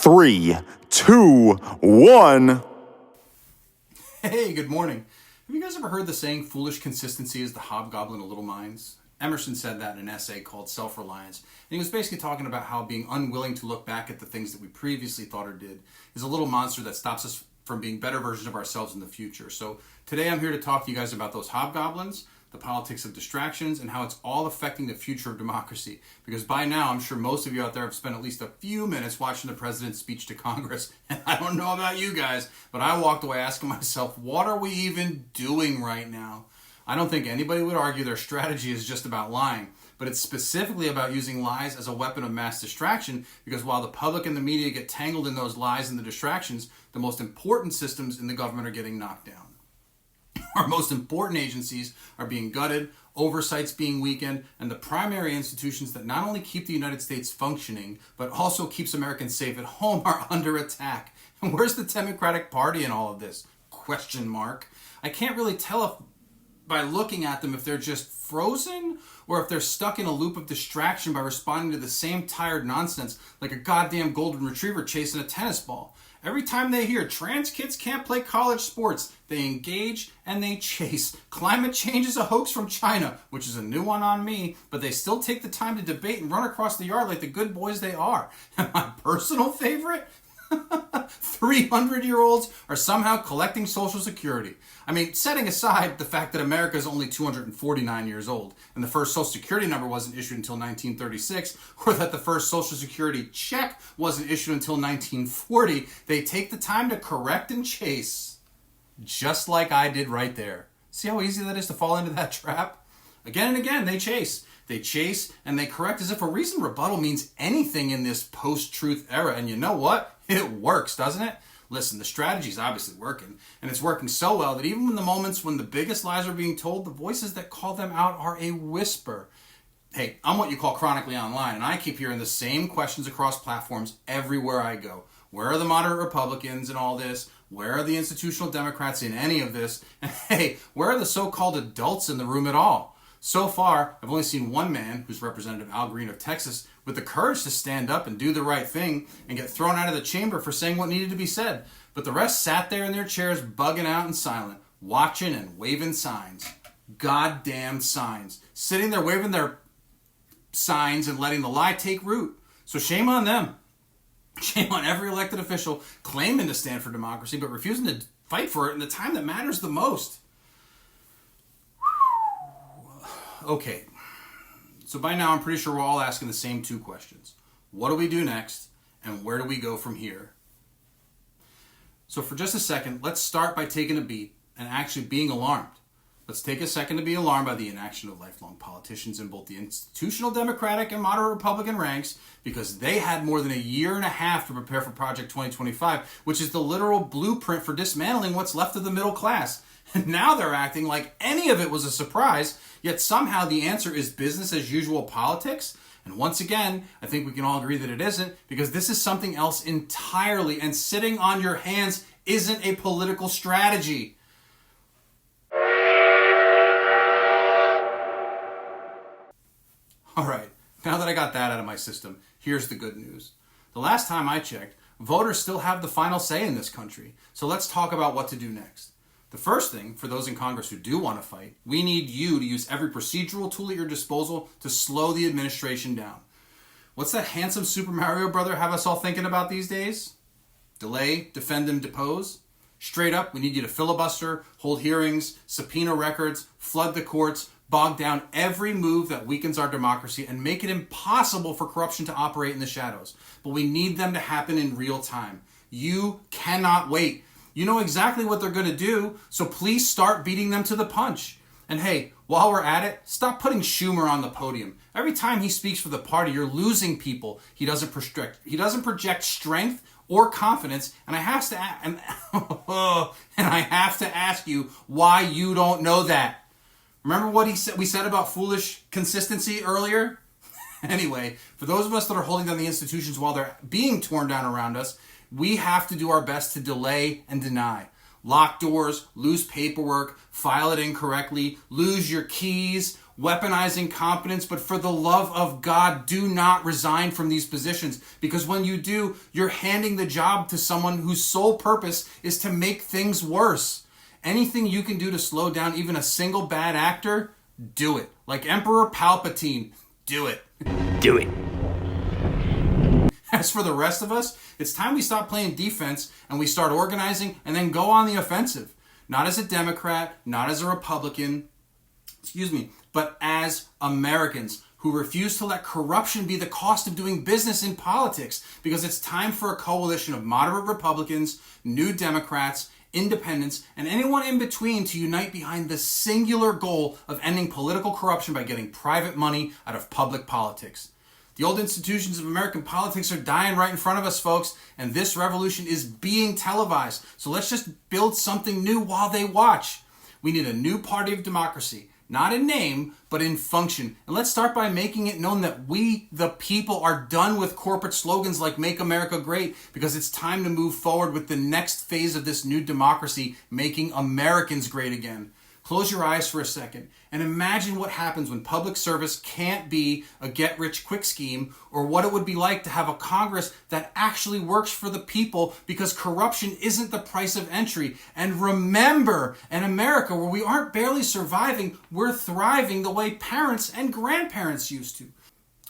3, 2, 1. Hey, good morning. Have you guys ever heard the saying, foolish consistency is the hobgoblin of little minds? Emerson said that in an essay called Self-Reliance. And he was basically talking about how being unwilling to look back at the things that we previously thought or did is a little monster that stops us from being better versions of ourselves in the future. So today I'm here to talk to you guys about those hobgoblins, the politics of distractions, and how it's all affecting the future of democracy. Because by now, I'm sure most of you out there have spent at least a few minutes watching the president's speech to Congress. And I don't know about you guys, but I walked away asking myself, what are we even doing right now? I don't think anybody would argue their strategy is just about lying, but it's specifically about using lies as a weapon of mass distraction, because while the public and the media get tangled in those lies and the distractions, the most important systems in the government are getting knocked down. Our most important agencies are being gutted, oversight's being weakened, and the primary institutions that not only keep the United States functioning, but also keeps Americans safe at home are under attack. And where's the Democratic Party in all of this? Question mark. I can't really tell by looking at them if they're just frozen or if they're stuck in a loop of distraction by responding to the same tired nonsense like a goddamn golden retriever chasing a tennis ball. Every time they hear trans kids can't play college sports, they engage and they chase. Climate change is a hoax from China, which is a new one on me, but they still take the time to debate and run across the yard like the good boys they are. And my personal favorite? 300-year-olds are somehow collecting Social Security. I mean, setting aside the fact that America is only 249 years old, and the first Social Security number wasn't issued until 1936, or that the first Social Security check wasn't issued until 1940, they take the time to correct and chase, just like I did right there. See how easy that is to fall into that trap? Again and again, they chase. They chase and they correct as if a reasoned rebuttal means anything in this post-truth era. And you know what? It works, doesn't it? Listen, the strategy's obviously working. And it's working so well that even in the moments when the biggest lies are being told, the voices that call them out are a whisper. Hey, I'm what you call chronically online, and I keep hearing the same questions across platforms everywhere I go. Where are the moderate Republicans in all this? Where are the institutional Democrats in any of this? And hey, where are the so-called adults in the room at all? So far, I've only seen one man, who's Representative Al Green of Texas, with the courage to stand up and do the right thing and get thrown out of the chamber for saying what needed to be said. But the rest sat there in their chairs bugging out and silent, watching and waving signs. Goddamn signs. Sitting there waving their signs and letting the lie take root. So shame on them. Shame on every elected official claiming to stand for democracy but refusing to fight for it in the time that matters the most. Okay, so by now I'm pretty sure we're all asking the same two questions. What do we do next, and where do we go from here? So for just a second, let's start by taking a beat and actually being alarmed. Let's take a second to be alarmed by the inaction of lifelong politicians in both the institutional Democratic and moderate Republican ranks, because they had more than a year and a half to prepare for Project 2025, which is the literal blueprint for dismantling what's left of the middle class. And now they're acting like any of it was a surprise, yet somehow the answer is business as usual politics. And once again, I think we can all agree that it isn't, because this is something else entirely, and sitting on your hands isn't a political strategy. All right, now that I got that out of my system, here's the good news. The last time I checked, voters still have the final say in this country. So let's talk about what to do next. The first thing, for those in Congress who do want to fight, we need you to use every procedural tool at your disposal to slow the administration down. What's that handsome Super Mario brother have us all thinking about these days? Delay, defend, and depose? Straight up, we need you to filibuster, hold hearings, subpoena records, flood the courts, bog down every move that weakens our democracy, and make it impossible for corruption to operate in the shadows. But we need them to happen in real time. You cannot wait. You know exactly what they're going to do, so please start beating them to the punch. And hey, while we're at it, stop putting Schumer on the podium. Every time he speaks for the party, you're losing people. He doesn't project strength or confidence, and I have to ask you why you don't know that. Remember what we said about foolish consistency earlier? Anyway, for those of us that are holding down the institutions while they're being torn down around us, we have to do our best to delay and deny. Lock doors, lose paperwork, file it incorrectly, lose your keys, weaponizing competence, but for the love of God, do not resign from these positions, because when you do, you're handing the job to someone whose sole purpose is to make things worse. Anything you can do to slow down even a single bad actor, do it. Like Emperor Palpatine, do it. Do it. As for the rest of us, it's time we stop playing defense and we start organizing and then go on the offensive. Not as a Democrat, not as a Republican, but as Americans who refuse to let corruption be the cost of doing business in politics, because it's time for a coalition of moderate Republicans, New Democrats, independents, and anyone in between to unite behind the singular goal of ending political corruption by getting private money out of public politics. The old institutions of American politics are dying right in front of us, folks, and this revolution is being televised. So let's just build something new while they watch. We need a new party of democracy, not in name, but in function. And let's start by making it known that we, the people, are done with corporate slogans like Make America Great, because it's time to move forward with the next phase of this new democracy, making Americans great again. Close your eyes for a second and imagine what happens when public service can't be a get-rich-quick scheme, or what it would be like to have a Congress that actually works for the people, because corruption isn't the price of entry. And remember, in America, where we aren't barely surviving, we're thriving the way parents and grandparents used to.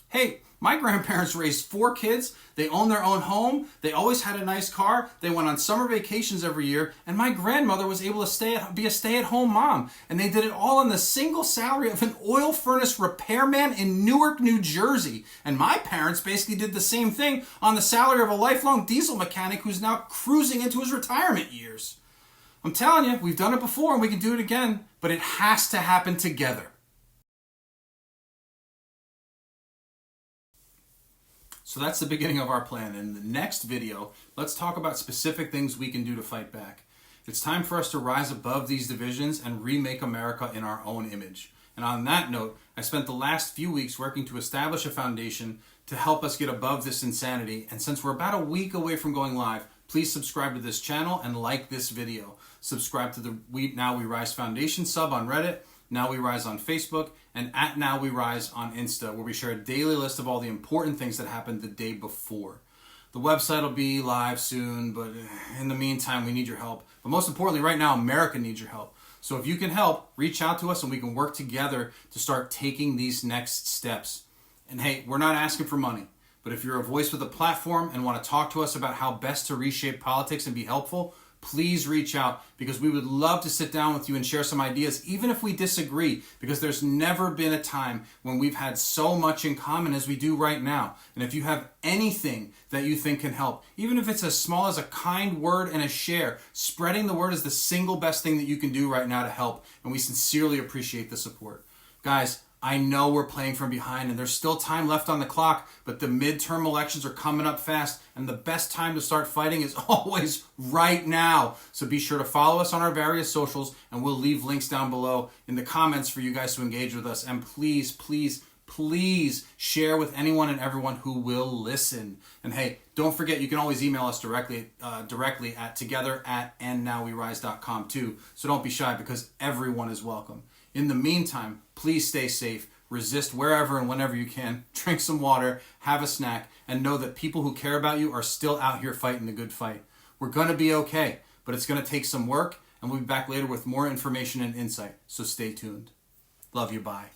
Hey, my grandparents raised 4 kids, they owned their own home, they always had a nice car, they went on summer vacations every year, and my grandmother was able to be a stay-at-home mom. And they did it all on the single salary of an oil furnace repairman in Newark, New Jersey. And my parents basically did the same thing on the salary of a lifelong diesel mechanic who's now cruising into his retirement years. I'm telling you, we've done it before and we can do it again, but it has to happen together. So that's the beginning of our plan. In the next video, let's talk about specific things we can do to fight back. It's time for us to rise above these divisions and remake America in our own image. And on that note, I spent the last few weeks working to establish a foundation to help us get above this insanity. And since we're about a week away from going live, please subscribe to this channel and like this video. Subscribe to the Now We Rise Foundation sub on Reddit, Now We Rise on Facebook, and at Now We Rise on Insta, where we share a daily list of all the important things that happened the day before. The website will be live soon, but in the meantime, we need your help. But most importantly, right now, America needs your help. So if you can help, reach out to us and we can work together to start taking these next steps. And hey, we're not asking for money, but if you're a voice with a platform and want to talk to us about how best to reshape politics and be helpful, please reach out, because we would love to sit down with you and share some ideas, even if we disagree, because there's never been a time when we've had so much in common as we do right now. And if you have anything that you think can help, even if it's as small as a kind word and a share, spreading the word is the single best thing that you can do right now to help. And we sincerely appreciate the support. Guys, I know we're playing from behind and there's still time left on the clock, but the midterm elections are coming up fast, and the best time to start fighting is always right now. So be sure to follow us on our various socials, and we'll leave links down below in the comments for you guys to engage with us. And please, please, please share with anyone and everyone who will listen. And hey, don't forget, you can always email us directly at together@andnowwerise.com too. So don't be shy, because everyone is welcome. In the meantime, please stay safe, resist wherever and whenever you can, drink some water, have a snack, and know that people who care about you are still out here fighting the good fight. We're going to be okay, but it's going to take some work, and we'll be back later with more information and insight. So stay tuned. Love you, bye.